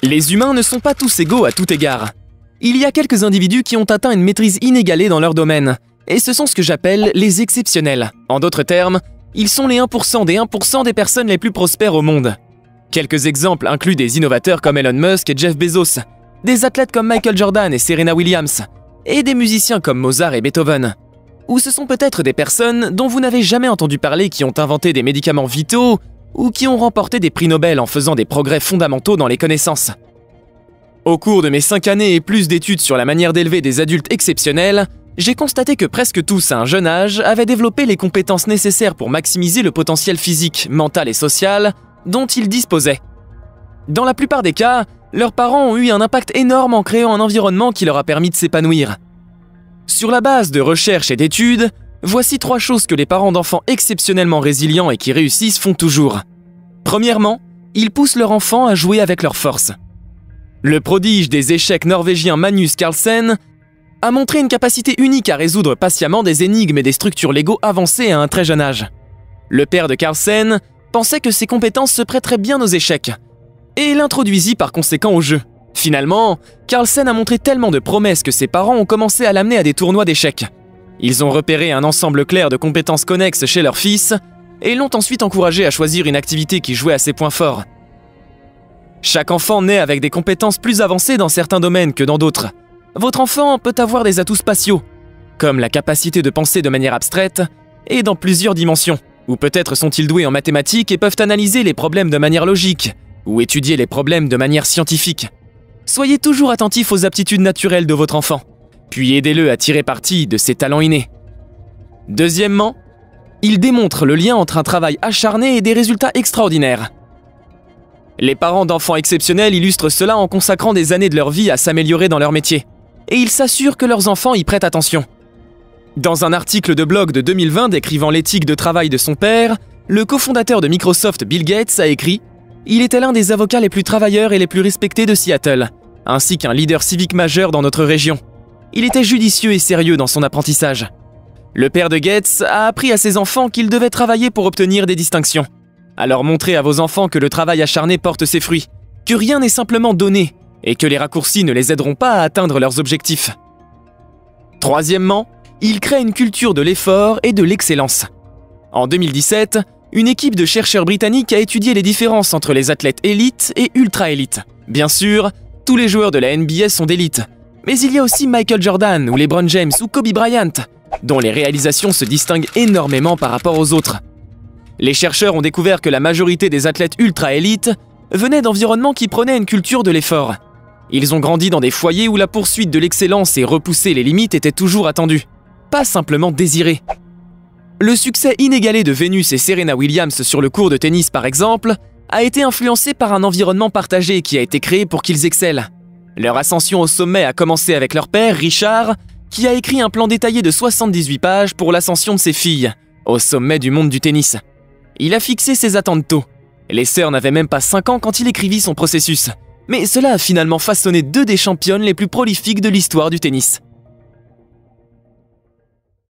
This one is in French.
Les humains ne sont pas tous égaux à tout égard. Il y a quelques individus qui ont atteint une maîtrise inégalée dans leur domaine, et ce sont ce que j'appelle les exceptionnels. En d'autres termes, ils sont les 1% des 1% des personnes les plus prospères au monde. Quelques exemples incluent des innovateurs comme Elon Musk et Jeff Bezos, des athlètes comme Michael Jordan et Serena Williams, et des musiciens comme Mozart et Beethoven. Ou ce sont peut-être des personnes dont vous n'avez jamais entendu parler qui ont inventé des médicaments vitaux ou qui ont remporté des prix Nobel en faisant des progrès fondamentaux dans les connaissances. Au cours de mes 5 années et plus d'études sur la manière d'élever des adultes exceptionnels, j'ai constaté que presque tous à un jeune âge avaient développé les compétences nécessaires pour maximiser le potentiel physique, mental et social dont ils disposaient. Dans la plupart des cas, leurs parents ont eu un impact énorme en créant un environnement qui leur a permis de s'épanouir. Sur la base de recherches et d'études, voici 3 choses que les parents d'enfants exceptionnellement résilients et qui réussissent font toujours. Premièrement, ils poussent leur enfant à jouer avec leurs forces. Le prodige des échecs norvégien Magnus Carlsen a montré une capacité unique à résoudre patiemment des énigmes et des structures Lego avancées à un très jeune âge. Le père de Carlsen pensait que ses compétences se prêteraient bien aux échecs, et l'introduisit par conséquent au jeu. Finalement, Carlsen a montré tellement de promesses que ses parents ont commencé à l'amener à des tournois d'échecs. Ils ont repéré un ensemble clair de compétences connexes chez leur fils, et l'ont ensuite encouragé à choisir une activité qui jouait à ses points forts. Chaque enfant naît avec des compétences plus avancées dans certains domaines que dans d'autres. Votre enfant peut avoir des atouts spatiaux, comme la capacité de penser de manière abstraite et dans plusieurs dimensions. Ou peut-être sont-ils doués en mathématiques et peuvent analyser les problèmes de manière logique, ou étudier les problèmes de manière scientifique. Soyez toujours attentif aux aptitudes naturelles de votre enfant, puis aidez-le à tirer parti de ses talents innés. Deuxièmement, il démontre le lien entre un travail acharné et des résultats extraordinaires. Les parents d'enfants exceptionnels illustrent cela en consacrant des années de leur vie à s'améliorer dans leur métier, et ils s'assurent que leurs enfants y prêtent attention. Dans un article de blog de 2020 décrivant l'éthique de travail de son père, le cofondateur de Microsoft, Bill Gates, a écrit « Il était l'un des avocats les plus travailleurs et les plus respectés de Seattle, ainsi qu'un leader civique majeur dans notre région. Il était judicieux et sérieux dans son apprentissage. » Le père de Gates a appris à ses enfants qu'ils devaient travailler pour obtenir des distinctions. Alors montrez à vos enfants que le travail acharné porte ses fruits, que rien n'est simplement donné, et que les raccourcis ne les aideront pas à atteindre leurs objectifs. Troisièmement, il crée une culture de l'effort et de l'excellence. En 2017, une équipe de chercheurs britanniques a étudié les différences entre les athlètes élites et ultra-élites. Bien sûr, tous les joueurs de la NBA sont d'élite, mais il y a aussi Michael Jordan ou LeBron James ou Kobe Bryant, dont les réalisations se distinguent énormément par rapport aux autres. Les chercheurs ont découvert que la majorité des athlètes ultra-élites venaient d'environnements qui prenaient une culture de l'effort. Ils ont grandi dans des foyers où la poursuite de l'excellence et repousser les limites était toujours attendue, pas simplement désirée. Le succès inégalé de Venus et Serena Williams sur le court de tennis par exemple, a été influencé par un environnement partagé qui a été créé pour qu'ils excellent. Leur ascension au sommet a commencé avec leur père, Richard, qui a écrit un plan détaillé de 78 pages pour l'ascension de ses filles, au sommet du monde du tennis. Il a fixé ses attentes tôt. Les sœurs n'avaient même pas 5 ans quand il écrivit son processus. Mais cela a finalement façonné 2 des championnes les plus prolifiques de l'histoire du tennis.